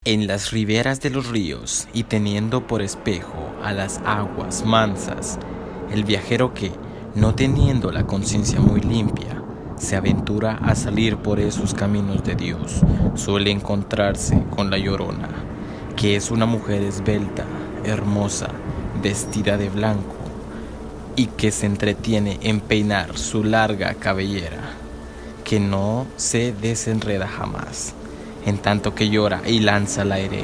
En las riberas de los ríos y teniendo por espejo a las aguas mansas, el viajero que, no teniendo la conciencia muy limpia, se aventura a salir por esos caminos de Dios, suele encontrarse con la Llorona, que es una mujer esbelta, hermosa, vestida de blanco, y que se entretiene en peinar su larga cabellera, que no se desenreda jamás, en tanto que llora y lanza al aire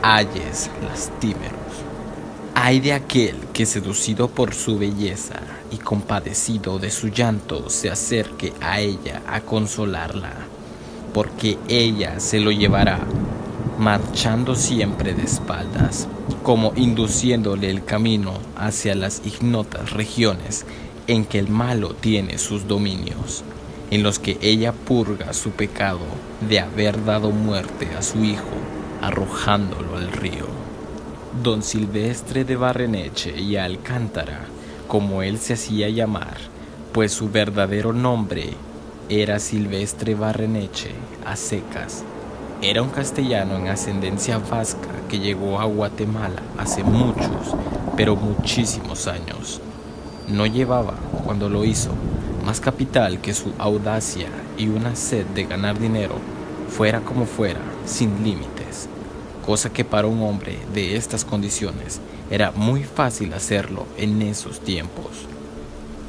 ayes lastimeros. Ay de aquel que, seducido por su belleza y compadecido de su llanto, se acerque a ella a consolarla, porque ella se lo llevará, marchando siempre de espaldas, como induciéndole el camino hacia las ignotas regiones en que el malo tiene sus dominios, en los que ella purga su pecado de haber dado muerte a su hijo, arrojándolo al río. Don Silvestre de Barreneche y Alcántara, como él se hacía llamar, pues su verdadero nombre era Silvestre Barreneche a secas, era un castellano en ascendencia vasca que llegó a Guatemala hace muchos, pero muchísimos años. No llevaba, cuando lo hizo, más capital que su audacia y una sed de ganar dinero, fuera como fuera, sin límites, cosa que para un hombre de estas condiciones era muy fácil hacerlo en esos tiempos.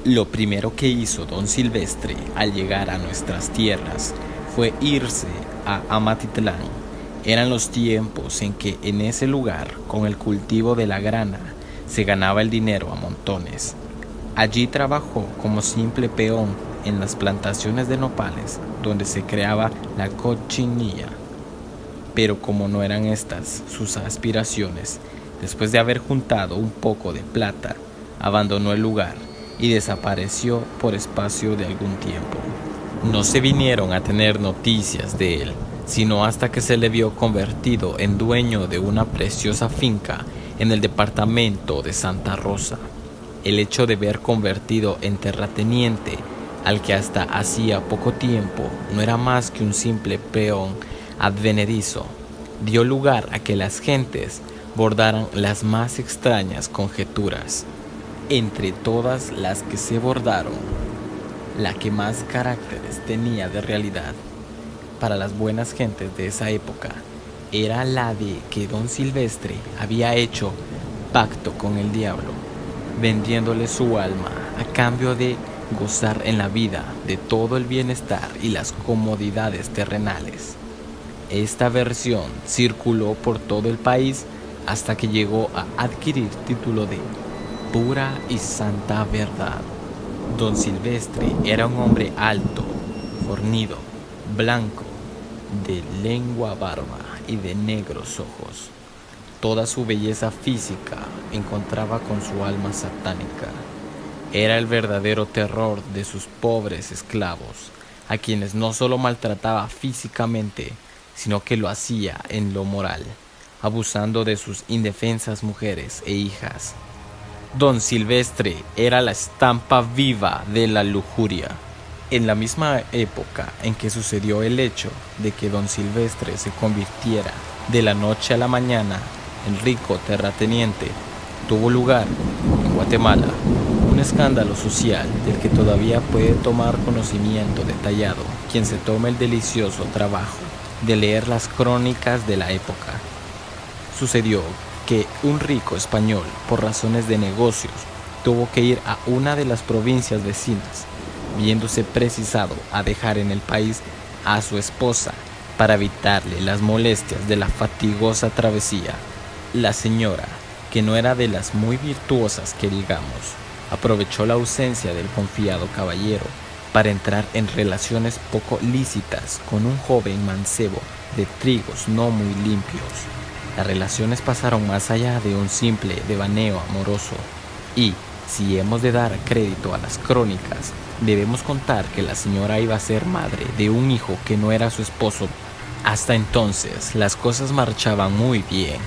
Lo primero que hizo don Silvestre al llegar a nuestras tierras fue irse a Amatitlán. Eran los tiempos en que en ese lugar, con el cultivo de la grana, se ganaba el dinero a montones. Allí trabajó como simple peón en las plantaciones de nopales, donde se creaba la cochinilla. Pero como no eran estas sus aspiraciones, después de haber juntado un poco de plata, abandonó el lugar y desapareció por espacio de algún tiempo. No se vinieron a tener noticias de él, sino hasta que se le vio convertido en dueño de una preciosa finca en el departamento de Santa Rosa. El hecho de ver convertido en terrateniente al que hasta hacía poco tiempo no era más que un simple peón advenedizo, dio lugar a que las gentes bordaran las más extrañas conjeturas. Entre todas las que se bordaron, la que más caracteres tenía de realidad para las buenas gentes de esa época era la de que don Silvestre había hecho pacto con el diablo, vendiéndole su alma a cambio de gozar en la vida de todo el bienestar y las comodidades terrenales. Esta versión circuló por todo el país hasta que llegó a adquirir título de pura y santa verdad. Don Silvestre era un hombre alto, fornido, blanco, de lengua barba y de negros ojos. Toda su belleza física encontraba con su alma satánica. Era el verdadero terror de sus pobres esclavos, a quienes no solo maltrataba físicamente, sino que lo hacía en lo moral, abusando de sus indefensas mujeres e hijas. Don Silvestre era la estampa viva de la lujuria. En la misma época en que sucedió el hecho de que don Silvestre se convirtiera de la noche a la mañana en rico terrateniente, tuvo lugar en Guatemala un escándalo social del que todavía puede tomar conocimiento detallado quien se tome el delicioso trabajo de leer las crónicas de la época. Sucedió que un rico español, por razones de negocios, tuvo que ir a una de las provincias vecinas, viéndose precisado a dejar en el país a su esposa para evitarle las molestias de la fatigosa travesía. La señora, que no era de las muy virtuosas que digamos, aprovechó la ausencia del confiado caballero para entrar en relaciones poco lícitas con un joven mancebo de trigos no muy limpios. Las relaciones pasaron más allá de un simple devaneo amoroso y, si hemos de dar crédito a las crónicas, debemos contar que la señora iba a ser madre de un hijo que no era su esposo. Hasta entonces las cosas marchaban muy bien,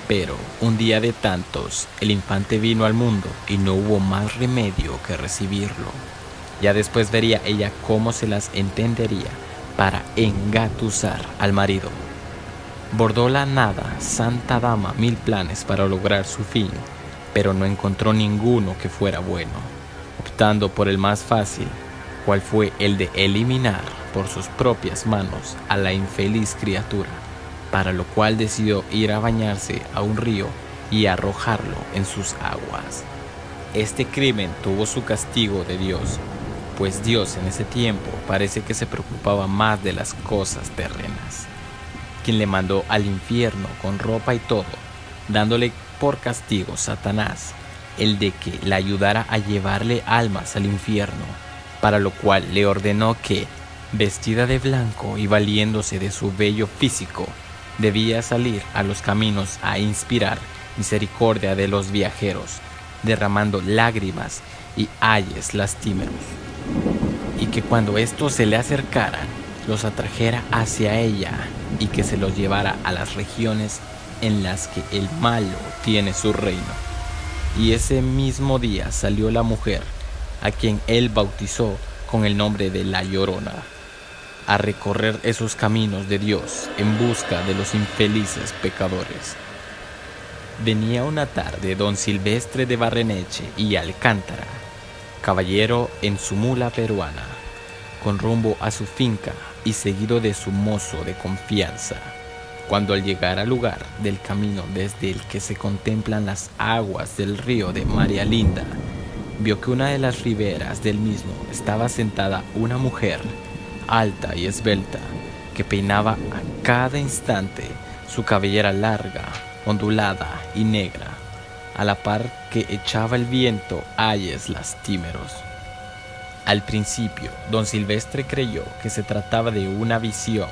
pero un día de tantos el infante vino al mundo y no hubo más remedio que recibirlo. Ya después vería ella cómo se las entendería para engatusar al marido. Bordó la nada santa dama 1000 planes para lograr su fin, pero no encontró ninguno que fuera bueno, optando por el más fácil, cual fue el de eliminar por sus propias manos a la infeliz criatura, para lo cual decidió ir a bañarse a un río y arrojarlo en sus aguas. Este crimen tuvo su castigo de Dios, pues Dios en ese tiempo parece que se preocupaba más de las cosas terrenas, quien le mandó al infierno con ropa y todo, dándole por castigo Satanás el de que la ayudara a llevarle almas al infierno, para lo cual le ordenó que, vestida de blanco y valiéndose de su vello físico, debía salir a los caminos a inspirar misericordia de los viajeros, derramando lágrimas y ayes lastimeros, y que cuando estos se le acercaran, los atrajera hacia ella y que se los llevara a las regiones en las que el malo tiene su reino. Y ese mismo día salió la mujer, a quien él bautizó con el nombre de La Llorona, a recorrer esos caminos de Dios en busca de los infelices pecadores. Venía una tarde don Silvestre de Barreneche y Alcántara, caballero en su mula peruana, con rumbo a su finca y seguido de su mozo de confianza, cuando al llegar al lugar del camino desde el que se contemplan las aguas del río de María Linda, vio que una de las riberas del mismo estaba sentada una mujer alta y esbelta, que peinaba a cada instante su cabellera larga, ondulada y negra, a la par que echaba el viento ayes lastimeros. Al principio, don Silvestre creyó que se trataba de una visión,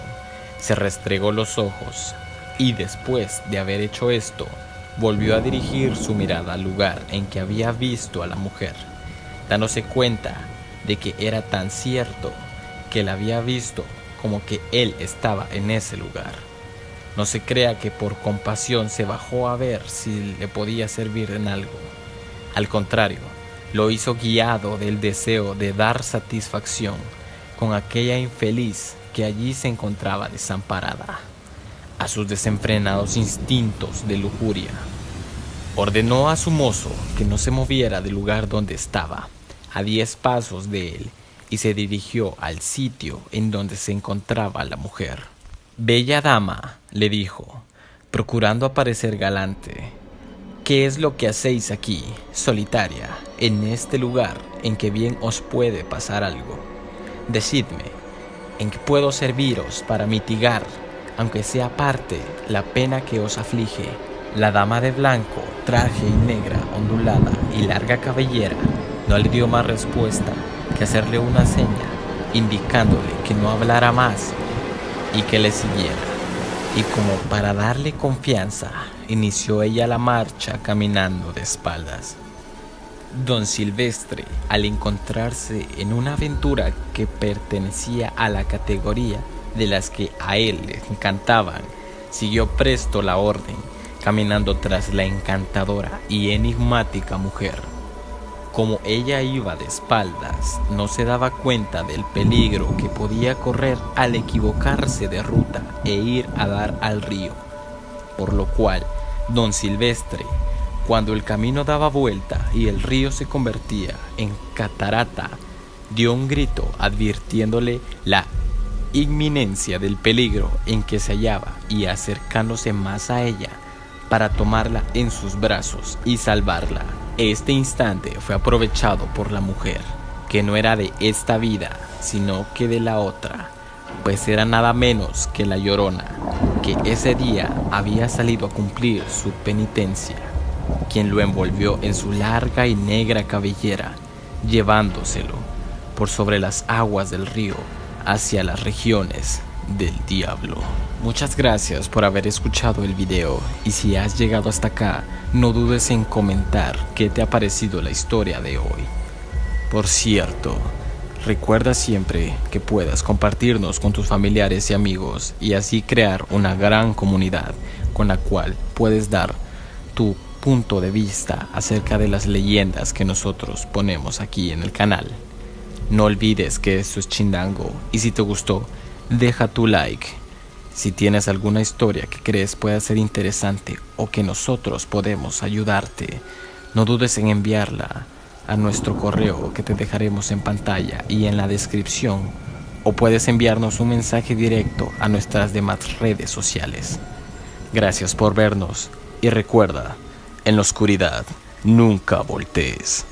se restregó los ojos y después de haber hecho esto, volvió a dirigir su mirada al lugar en que había visto a la mujer, dándose cuenta de que era tan cierto que la había visto como que él estaba en ese lugar. No se crea que por compasión se bajó a ver si le podía servir en algo. Al contrario, lo hizo guiado del deseo de dar satisfacción con aquella infeliz que allí se encontraba desamparada, a sus desenfrenados instintos de lujuria. Ordenó a su mozo que no se moviera del lugar donde estaba, a 10 pasos de él, y se dirigió al sitio en donde se encontraba la mujer. «Bella dama», le dijo, procurando parecer galante, «¿qué es lo que hacéis aquí, solitaria, en este lugar en que bien os puede pasar algo? Decidme, ¿en qué puedo serviros para mitigar, aunque sea parte, la pena que os aflige?» La dama de blanco, traje y negra, ondulada y larga cabellera, no le dio más respuesta que hacerle una seña, indicándole que no hablara más y que le siguiera. Y como para darle confianza, inició ella la marcha caminando de espaldas. Don Silvestre, al encontrarse en una aventura que pertenecía a la categoría de las que a él le encantaban, siguió presto la orden, caminando tras la encantadora y enigmática mujer. Como ella iba de espaldas, no se daba cuenta del peligro que podía correr al equivocarse de ruta e ir a dar al río, por lo cual don Silvestre, cuando el camino daba vuelta y el río se convertía en catarata, dio un grito advirtiéndole la inminencia del peligro en que se hallaba, y acercándose más a ella para tomarla en sus brazos y salvarla. Este instante fue aprovechado por la mujer, que no era de esta vida, sino que de la otra, pues era nada menos que la Llorona, que ese día había salido a cumplir su penitencia, quien lo envolvió en su larga y negra cabellera, llevándoselo por sobre las aguas del río hacia las regiones del diablo. Muchas gracias por haber escuchado el video, y si has llegado hasta acá, no dudes en comentar qué te ha parecido la historia de hoy. Por cierto, recuerda siempre que puedas compartirnos con tus familiares y amigos, y así crear una gran comunidad con la cual puedes dar tu punto de vista acerca de las leyendas que nosotros ponemos aquí en el canal. No olvides que esto es Chindango, y si te gustó, deja tu like Si tienes alguna historia que crees pueda ser interesante o que nosotros podemos ayudarte, no dudes en enviarla a nuestro correo que te dejaremos en pantalla y en la descripción, o puedes enviarnos un mensaje directo a nuestras demás redes sociales. Gracias por vernos y recuerda, en la oscuridad nunca voltees.